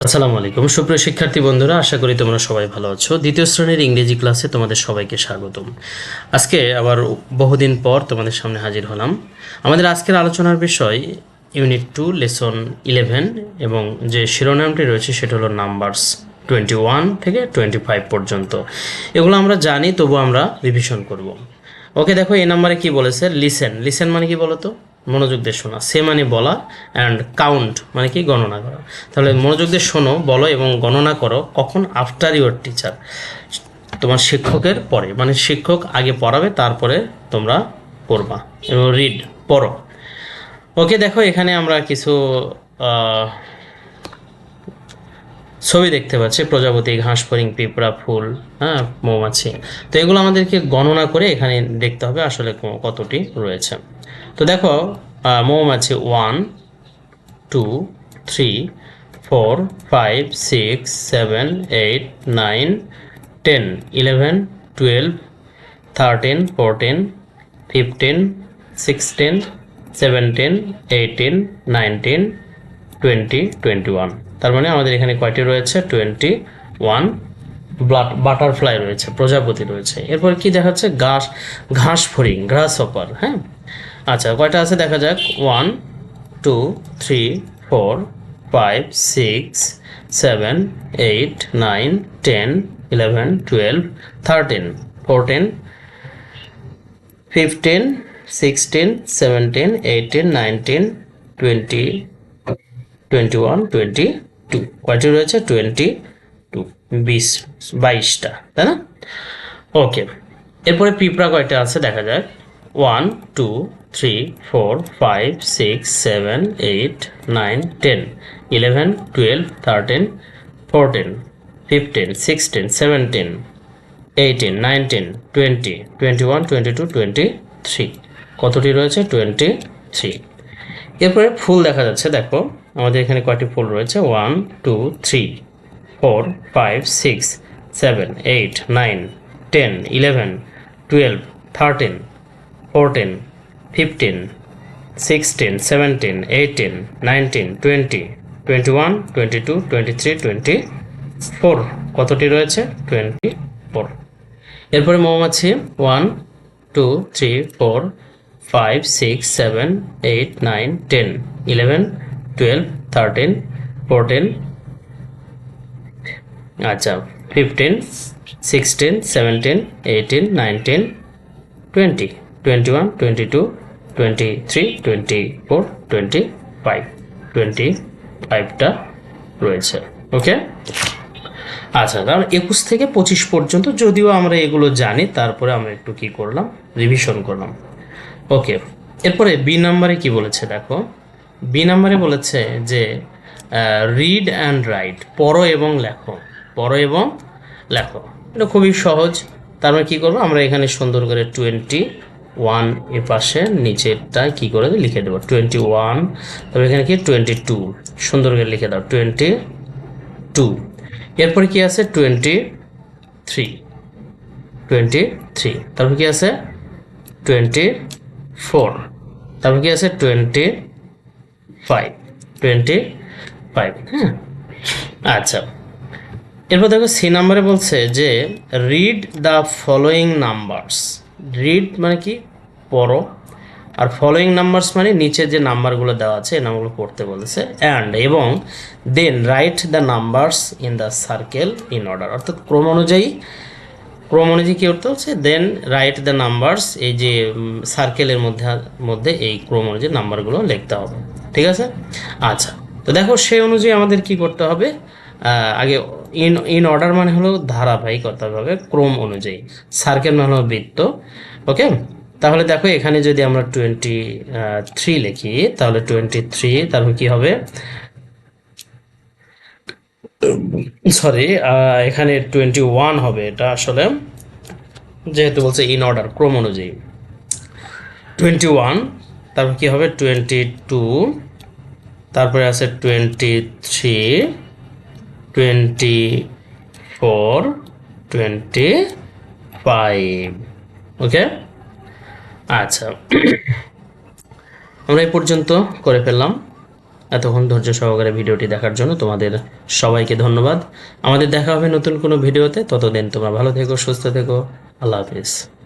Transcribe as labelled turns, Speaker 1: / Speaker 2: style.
Speaker 1: আসসালামু আলাইকুম সুপ্রিয় শিক্ষার্থী বন্ধুরা, আশা করি তোমরা সবাই ভালো আছো। দ্বিতীয় শ্রেণীর ইংরেজি ক্লাসে তোমাদের সবাইকে স্বাগতম। আজকে আবার বহুদিন পর তোমাদের সামনে হাজির হলাম। আমাদের আজকের আলোচনার বিষয় ইউনিট 2 লেসন 11 এবং যে শিরোনামটি রয়েছে সেটা হলো নাম্বারস 21 থেকে 25 পর্যন্ত। এগুলো আমরা জানি, তবু আমরা রিভিশন করব। ওকে, দেখো এই নাম্বারে কি বলেছে, লিসেন। লিসেন মানে কি বলো তো? মনোযোগ দিয়ে শোনা। সে মানে বলা, অ্যান্ড কাউন্ট মানে কি গণনা করা। তাহলে মনোযোগ দিয়ে শোনো, বলো এবং গণনা করো। কখন? আফটার ইউর টিচার, তোমার শিক্ষকের পরে, মানে শিক্ষক আগে পড়াবে তারপরে তোমরা পড়বা। এবং রিড, পড়ো। ওকে, দেখো এখানে আমরা কিছু ছবি দেখতে পাচ্ছি, প্রজাপতি, ঘাস ফড়িং, পিঁপড়া, ফুল, হ্যাঁ, মৌমাছি। তো এগুলো আমাদেরকে গণনা করে এখানে দেখতে হবে আসলে কতটি রয়েছে। তো দেখো মৌমাছি 1 2 3 4 5 6 7 8 9 10 11 12 13 14 15 16 17 18 19 20 21। তার মানে আমাদের এখানে কয়টি রয়েছে? 21 বাটারফ্লাই রয়েছে, প্রজাপতি রয়েছে। এরপর কি দেখাচ্ছে? ঘাস ফড়িং, গ্রাস হপার। হ্যাঁ, আচ্ছা, কয়টা আছে দেখা যাক। 1 2 3 4 5 6 7 8 9 10 11 12 13 14 15 16 17 18 19 20 21 22। কয়টি রয়েছে? 22, 22টা, তাই না? ওকে, এরপরে পিঁপড়া কয়টা আছে দেখা যাক। 1 2 3 4 5 6 7 8 9 10 11 12 13 14 15 16 17 18 19 20 21 22 23। কতটি রয়েছে? 23। এরপরে ফুল দেখা যাচ্ছে, দেখো আমাদের এখানে কয়টি ফুল রয়েছে। 1 2 3 4 5 6 7 8 9 10 11 12 13 14 15 16 17 18 19 20 21 22 23 24। কতটি রয়েছে? 24। এরপরে মৌমাছি 1 2 3 4 5 6 7 8 9 10 11 12 13 14, আচ্ছা, 15 16 17 18 19 20 21 22 23 24 25, 25টা রয়েছে। ওকে, আচ্ছা, কারণ 21 থেকে 25 পর্যন্ত যদিও আমরা এগুলো জানি, তারপরে আমরা একটু কি করলাম, রিভিশন করলাম। ওকে, এরপরে বি নাম্বারে কি বলেছে দেখো। বি নাম্বারে বলেছে যে রিড অ্যান্ড রাইট, পড়ো এবং লেখো। পড়ো এবং লেখো, এটা খুবই সহজ। তার মানে কী করবো আমরা এখানে সুন্দর করে 21 এর পাশে নিচেরটা কি করে লিখে দেবো 21। তবে এখানে কি 22, সুন্দর করে লিখে দাও 22। এরপরে কি আছে 23, তারপর কি আছে 24, তারপর কি আছে 25। হ্যাঁ, আচ্ছা, এরপর দেখো সি নাম্বারে বলছে যে read the following numbers. Read মানে কি? পড়ো। আর ফলোয়িং নাম্বারস মানে নিচে যে নাম্বারগুলো দেওয়া আছে এই নাম্বারগুলো পড়তে বলেছে। অ্যান্ড এবং then write the numbers in the circle in order, অর্থাৎ ক্রম অনুযায়ী কী করতে হচ্ছে, দেন রাইট দ্য নাম্বারস, এই যে সার্কেলের মধ্যে এই ক্রম অনুযায়ী নাম্বারগুলো লিখতে হবে। ঠিক আছে, আচ্ছা। তো দেখো সেই অনুযায়ী আমাদের কি করতে হবে, আগে ইন অর্ডার মানে হলো ধারাবাহিকতাভাবে, ক্রম অনুযায়ী। সার্কেল মানে হলো বৃত্ত। ওকে, তাহলে দেখো এখানে যদি আমরা 23 লিখি তাহলে 23, তারপর কি হবে, সরি, এখানে 21 হবে। এটা আসলে যেহেতু বলছে ইন অর্ডার, ক্রম অনুযায়ী 21, তারপর কি হবে 22, তারপরে আছে 23 24 25। ওকে, আচ্ছা, আমরা এই পর্যন্ত করে ফেললাম। এতক্ষণ ধৈর্য সহকারে ভিডিওটি দেখার জন্য তোমাদের সবাইকে ধন্যবাদ। আমাদের দেখা হবে নতুন কোনো ভিডিওতে। ততদিন তোমরা ভালো থেকো, সুস্থ থেকো। আল্লাহ হাফিজ।